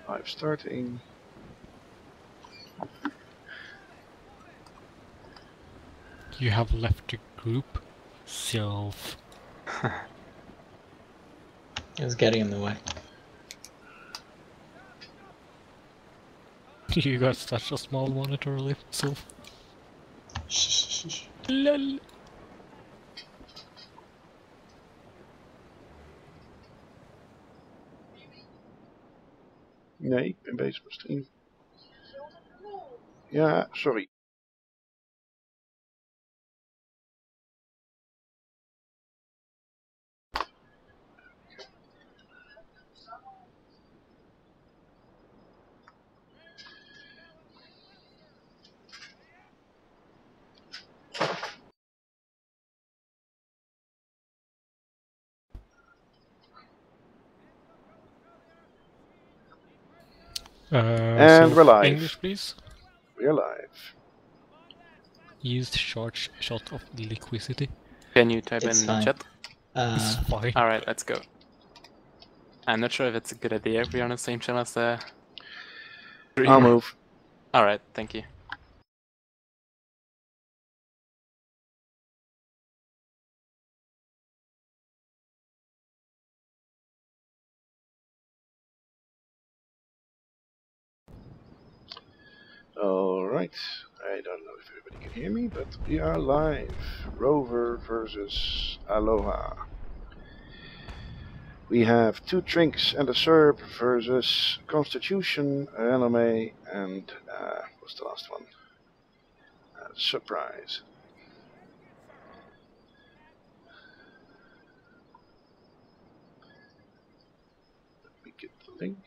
5 starting. You have left the group self. It was getting in the way. You got such a small monitor, lift self. Shh. Lol. Nee, ik ben bezig met stream. Ja, sorry. And we're live. English, please. We're live. Used short shot of liquidity. Can you type It's in fine. chat? It's fine. Alright, let's go. I'm not sure if it's a good idea if we're on the same channel as the I'll streamer. move. Alright, thank you. Alright. I don't know if everybody can hear me, but we are live. Rover versus Aloha. We have 2 Trinks and a Serb versus Constitution, Renome, and what's the last one? Surprise. Let me get the link.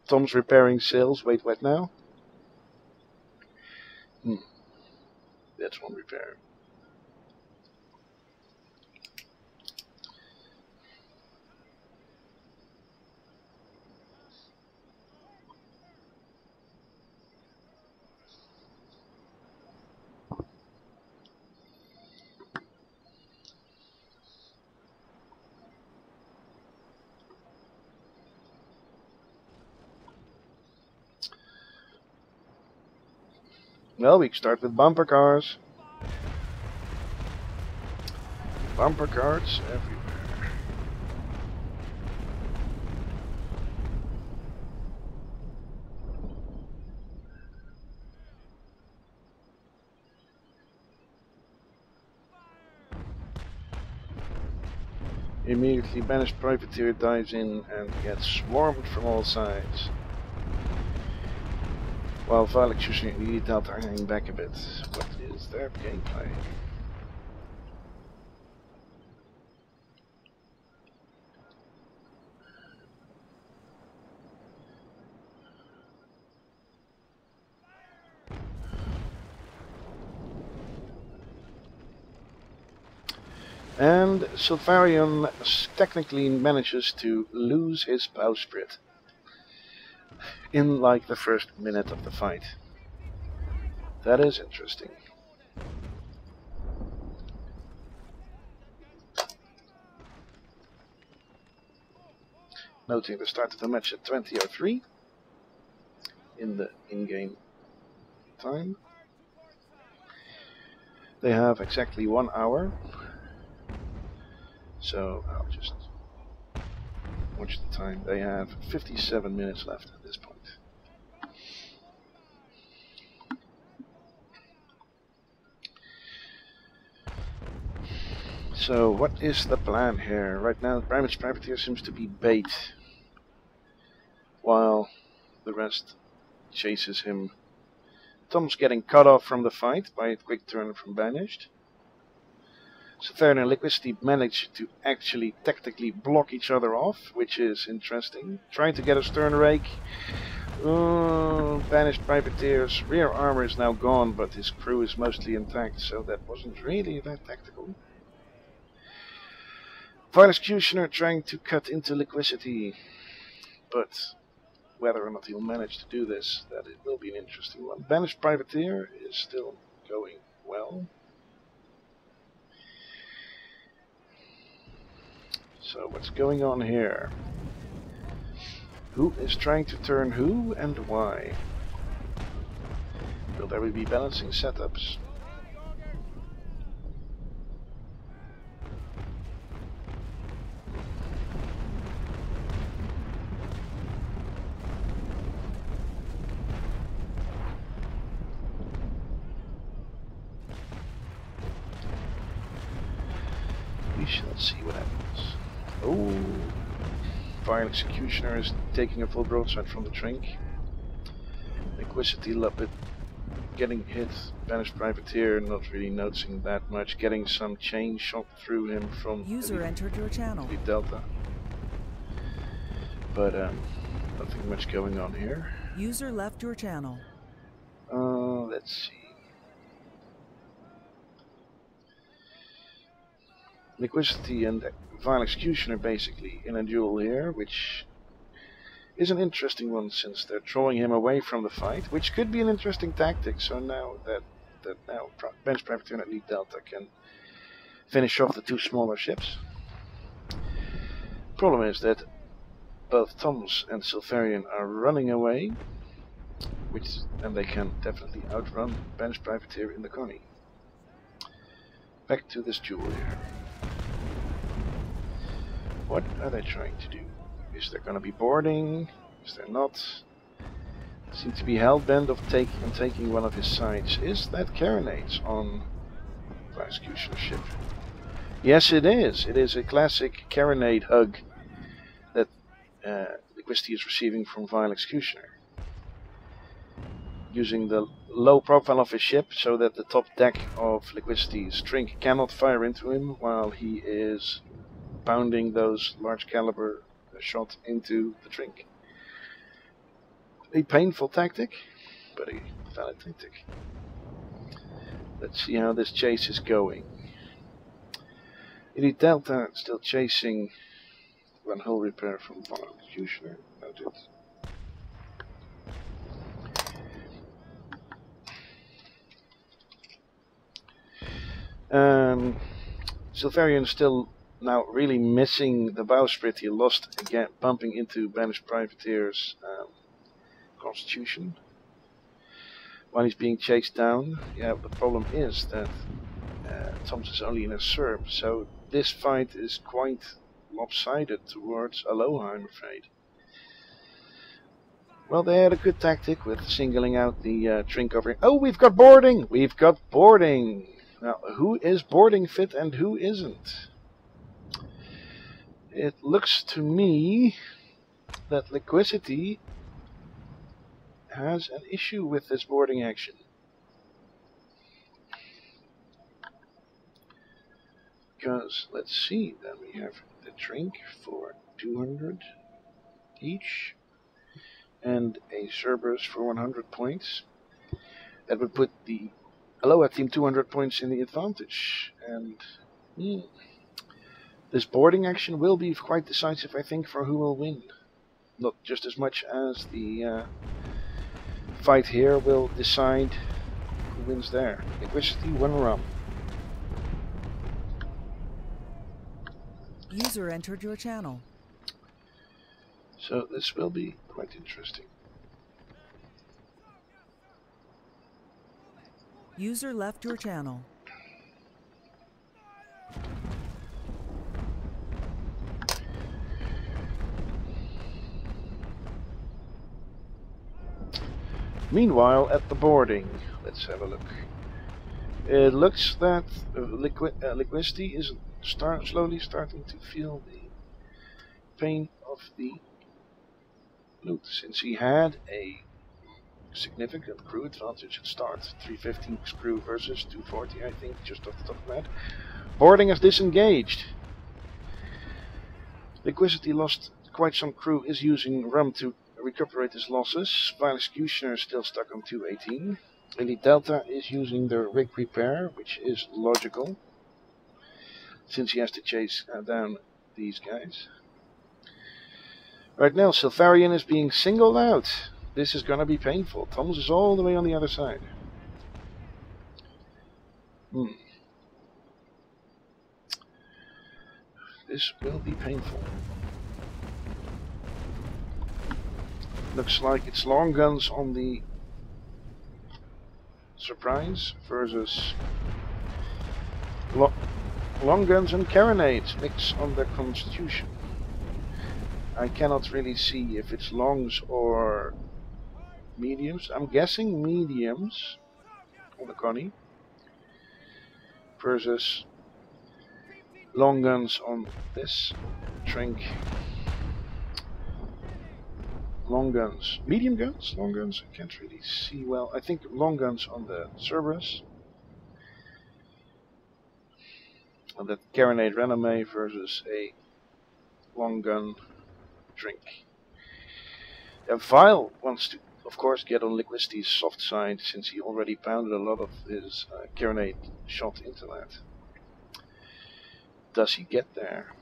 Tom's repairing sails. Wait, what now? That's one repair. Well, we start with bumper cars. Bumper cars everywhere. Immediately banished privateer dives in and gets swarmed from all sides. While Valek using the Delta are hanging back a bit. What is their gameplay? And Silvarion technically manages to lose his bowsprit in like the first minute of the fight. That is interesting. Noting the start of the match at 20:03 in the in-game time. They have exactly 1 hour. So I'll just watch the time. They have 57 minutes left at this point. So what is the plan here? Right now Primate's Privateer seems to be bait, while the rest chases him. Tom's getting cut off from the fight by a quick turn from Banished. Severn and Liquidity manage to actually tactically block each other off, which is interesting. Trying to get a stern rake Banished privateer's rear armor is now gone, but his crew is mostly intact, so that wasn't really that tactical. Vile Executioner trying to cut into liquidity, but whether or not he'll manage to do this, that it will be an interesting one. Banished privateer is still going well. So what's going on here? Who is trying to turn who and why? Will there be balancing setups? We shall see what happens. Oh, Vile Executioner is taking a full broadside from the Trink. Liquidity Luppet getting hit. Banished Privateer not really noticing that much. Getting some chain shot through him from User entered your channel. the Delta. But nothing much going on here. User left your channel. Let's see. Liquidity and Vile Executioner basically in a duel here, which is an interesting one since they're throwing him away from the fight, which could be an interesting tactic. So now that Banished Privateer and Elite Delta can finish off the two smaller ships. Problem is that both Toms and Silverian are running away, and they can definitely outrun Banished Privateer in the Connie. Back to this duel here. What are they trying to do? Is there going to be boarding? Is there not? Seem to be hell-bent of taking one of his sides. Is that carronades on the Executioner ship? Yes, it is. It is a classic carronade hug that Liquidity is receiving from Vile Executioner. Using the low profile of his ship so that the top deck of Liquidity's Trink cannot fire into him while he is pounding those large caliber shot into the Trink. A painful tactic, but a valid tactic. Let's see how this chase is going. Elite Delta still chasing one hull repair from Vile Executioner. Noted. Silverian still now really missing the bowsprit he lost again, bumping into Banished Privateer's Constitution while he's being chased down. Yeah, the problem is that Thomas is only in a SERP, so this fight is quite lopsided towards ALOHA, I'm afraid. Well, they had a good tactic with singling out the Trink over here. Oh, we've got boarding! We've got boarding! Now, who is boarding fit and who isn't? It looks to me that Liquidity has an issue with this boarding action. Because, let's see, then we have the Trink for 200 each, and a Cerberus for 100 points. That would put the ALOHA team 200 points in the advantage, and this boarding action will be quite decisive, I think, for who will win. Not just as much as the fight here will decide who wins there. Liquidity, one rum. User entered your channel. So this will be quite interesting. User left your channel. Meanwhile, at the boarding, let's have a look. It looks that Liquidity is slowly starting to feel the pain of the loot, since he had a significant crew advantage at start. 315 crew versus 240, I think, just off the top of my head. Boarding has disengaged. Liquidity lost quite some crew, is using rum to recuperate his losses. Vile Executioner is still stuck on 218. Elite Delta is using the rig repair, which is logical, since he has to chase down these guys. Right now, Silvarian is being singled out. This is going to be painful. Thomas is all the way on the other side. This will be painful. Looks like it's long guns on the Surprise versus long guns and carronades mix on the Constitution. I cannot really see if it's longs or mediums. I'm guessing mediums on the Connie versus long guns on this Trink. Long guns, medium guns, long guns, I can't really see well. I think long guns on the Cerberus. And that carronade Renome versus a long gun Trink. And Vile wants to, of course, get on Liquicity's soft side, since he already pounded a lot of his carronade shot into that. Does he get there?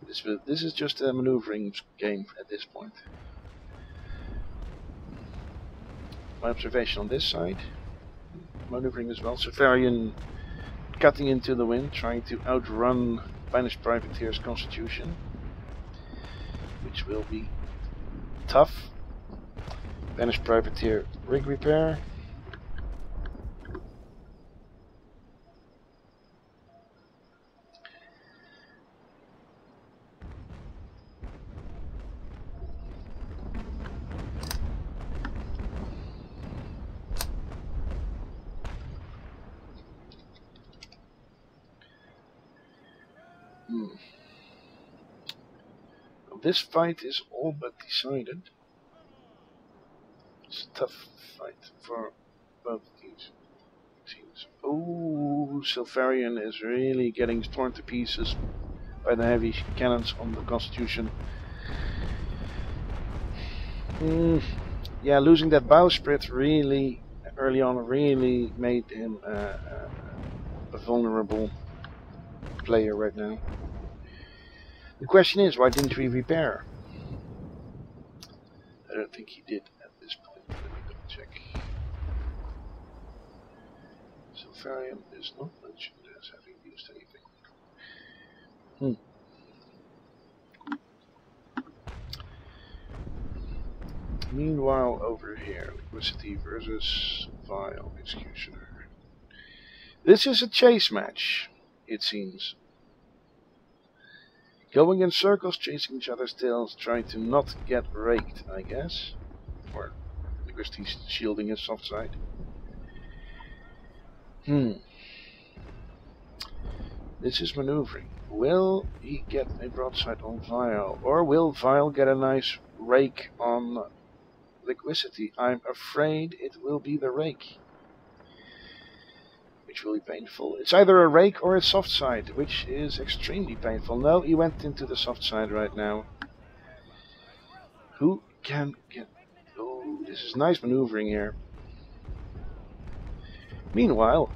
This is just a maneuvering game at this point. My observation on this side, maneuvering as well. Severian cutting into the wind, trying to outrun Banished Privateer's Constitution, which will be tough. Banished Privateer rig repair. This fight is all but decided. It's a tough fight for both these teams. Oh, Silvarian is really getting torn to pieces by the heavy cannons on the Constitution. Yeah, losing that bowsprit really early on really made him a vulnerable player right now. The question is, why didn't we repair? I don't think he did at this point. Let me double check. Silvarian is not mentioned as having used anything. Meanwhile, over here, Liquidity versus Vile Executioner. This is a chase match, it seems. Going in circles, chasing each other's tails, trying to not get raked, I guess. Or Liquidity's shielding his soft side. This is maneuvering. Will he get a broadside on Vile? Or will Vile get a nice rake on Liquidity? I'm afraid it will be the rake, which will be painful. It's either a rake or a soft side, which is extremely painful. No, he went into the soft side right now. Who can get... Oh, this is nice maneuvering here. Meanwhile,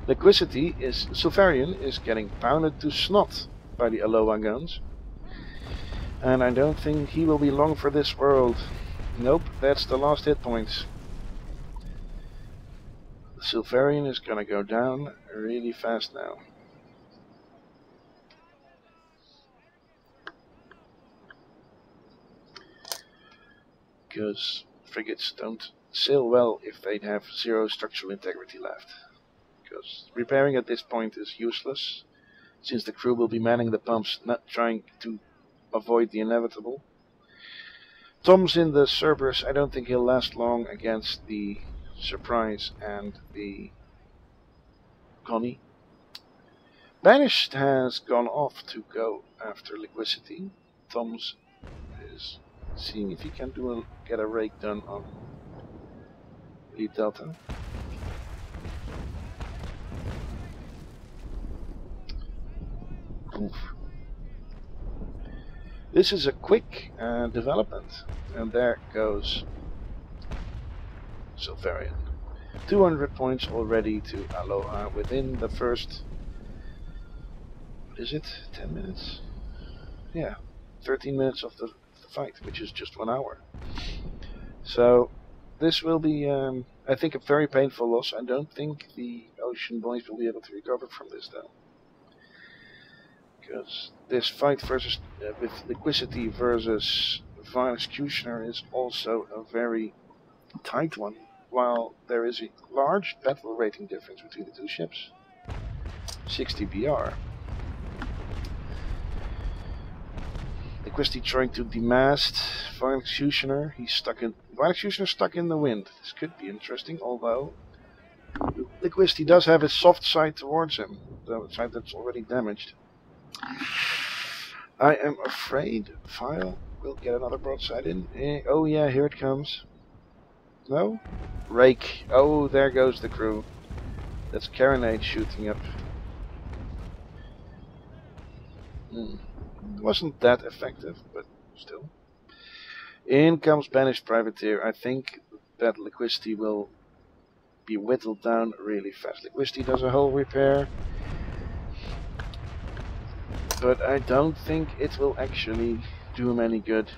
Silvarian is getting pounded to snot by the ALOHA guns. And I don't think he will be long for this world. Nope, that's the last hit point. Silvarian is gonna go down really fast now. Because frigates don't sail well if they have zero structural integrity left. Because repairing at this point is useless, since the crew will be manning the pumps, not trying to avoid the inevitable. Tom's in the Cerberus. I don't think he'll last long against the Surprise and the Connie. Banished has gone off to go after Liquidity. Tom's is seeing if he can get a rake done on Elite Delta. Oof. This is a quick development, and there goes Silverian. 200 points already to Aloha within the first, what is it, 10 minutes? Yeah, 13 minutes of the fight, which is just 1 hour. So this will be, I think, a very painful loss. I don't think the Ocean Boys will be able to recover from this, though. Because this fight versus with Liquidity versus Vile Executioner is also a very tight one, while there is a large battle rating difference between the two ships. 60 BR. Liquidity trying to demast Vile Executioner. Vile Executioner stuck in the wind. This could be interesting, although Liquidity does have his soft side towards him, the side that's already damaged. I am afraid Vile will get another broadside in. Oh yeah, here it comes. No? Rake. Oh, there goes the crew. That's Carronade shooting up. Wasn't that effective, but still. In comes Banished Privateer. I think that Liquidity will be whittled down really fast. Liquidity does a hull repair, but I don't think it will actually do him any good.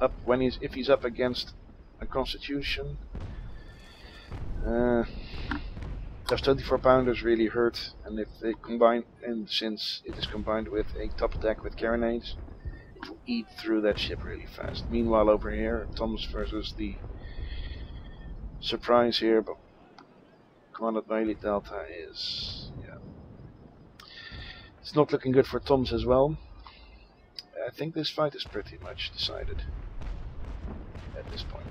If he's up against a Constitution, those 24 pounders really hurt, and if they combine, and since it is combined with a top deck with carronades, it will eat through that ship really fast. Meanwhile, over here, Tom's versus the Surprise here, but commanded by Elite Delta is, yeah, it's not looking good for Tom's as well. I think this fight is pretty much decided at this point.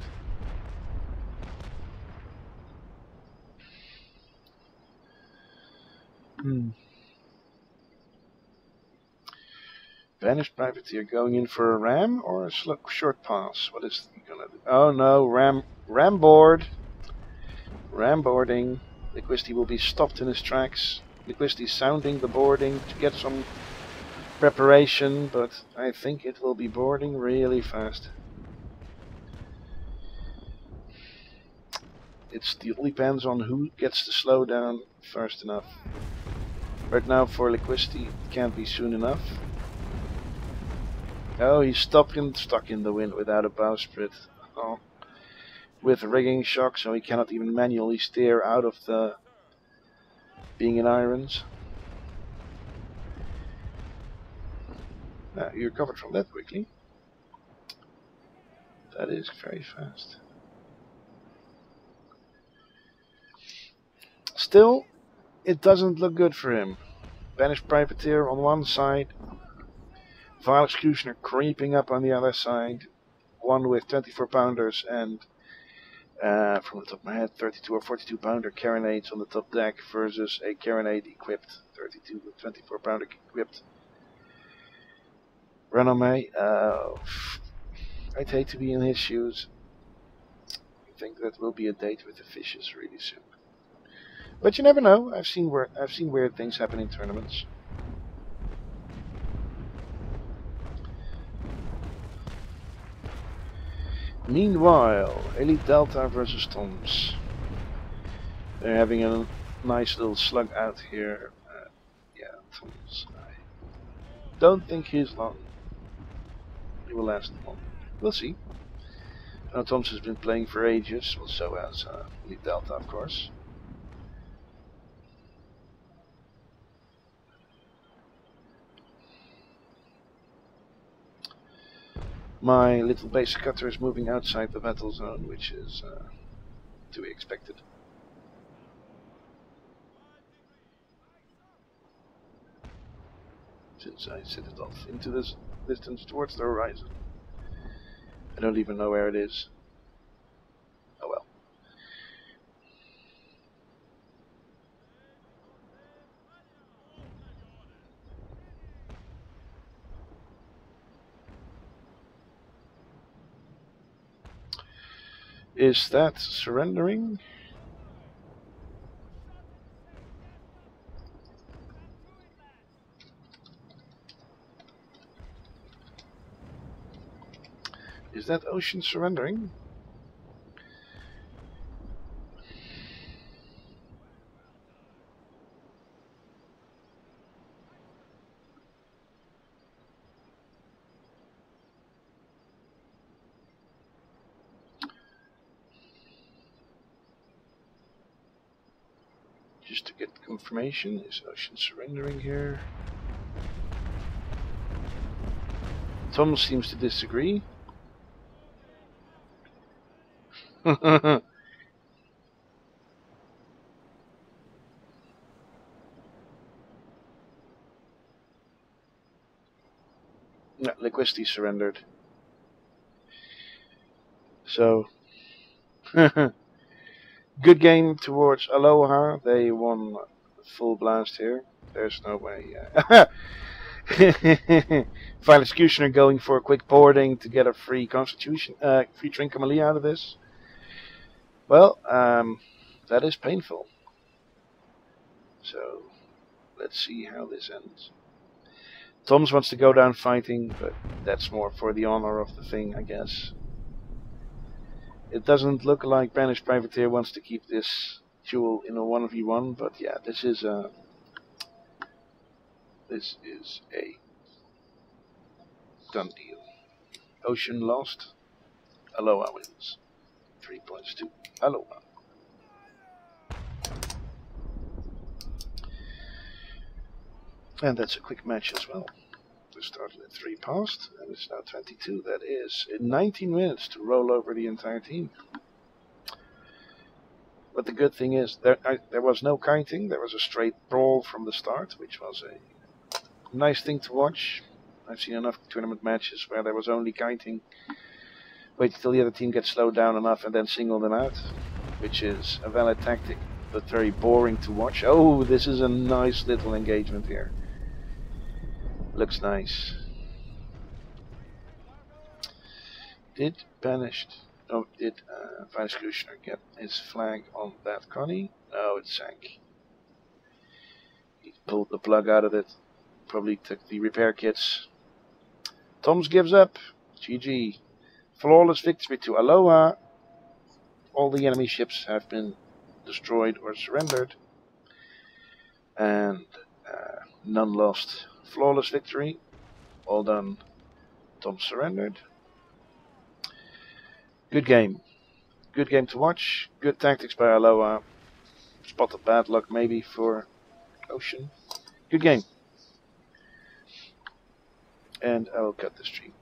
Banished Privateer going in for a ram or a short pass? What is he gonna do? Oh no, ram board. Ram boarding. Liquidity will be stopped in his tracks. Liquidity sounding the boarding to get some preparation, but I think it will be boarding really fast. It still depends on who gets to slow down fast enough. Right now for Liquidity it can't be soon enough. Oh, he's stuck in the wind without a bowsprit. Oh. With rigging shock, so he cannot even manually steer out of the being in irons. You recovered from that quickly. That is very fast. Still, it doesn't look good for him. Banished Privateer on one side, Vile Executioner creeping up on the other side, one with 24 pounders and from the top of my head 32 or 42 pounder carronades on the top deck versus a carronade equipped 32 with 24 pounder equipped Renome. I'd hate to be in his shoes. I think that will be a date with the fishes really soon. But you never know. I've seen weird things happen in tournaments. Meanwhile, Elite Delta versus Toms. They're having a nice little slug out here. Yeah, Toms. I don't think he's long. He will last long. We'll see. Toms has been playing for ages, well, so has Elite Delta, of course. My little base cutter is moving outside the battle zone, which is to be expected. Since I set it off into this distance towards the horizon. I don't even know where it is. Oh well. Is that surrendering? Is that Ocean surrendering? Just to get confirmation, is Ocean surrendering here? Tom seems to disagree. No, Liquidity surrendered. So, good game towards Aloha. They won full blast here. There's no way. Final Executioner going for a quick boarding to get a free Constitution, free Trincomalee out of this. Well, that is painful. So, let's see how this ends. Toms wants to go down fighting, but that's more for the honor of the thing, I guess. It doesn't look like Banished Privateer wants to keep this duel in a 1v1, but yeah, this is a done deal. Ocean lost, Aloha wins. 3 points to Aloha. And that's a quick match as well. We started at 3 past, and it's now 22. That is in 19 minutes to roll over the entire team. But the good thing is, there was no kiting. There was a straight brawl from the start, which was a nice thing to watch. I've seen enough tournament matches where there was only kiting. Wait till the other team gets slowed down enough and then single them out, which is a valid tactic, but very boring to watch. Oh, this is a nice little engagement here. Looks nice. Did Banished... Oh, did Final Executioner get his flag on that Connie? No, it sank. He pulled the plug out of it. Probably took the repair kits. Toms gives up. GG. Flawless victory to Aloha. All the enemy ships have been destroyed or surrendered. And none lost. Flawless victory. All done. Tom surrendered. Good game. Good game to watch. Good tactics by Aloha. Spot of bad luck maybe for Ocean. Good game. And I will cut the stream.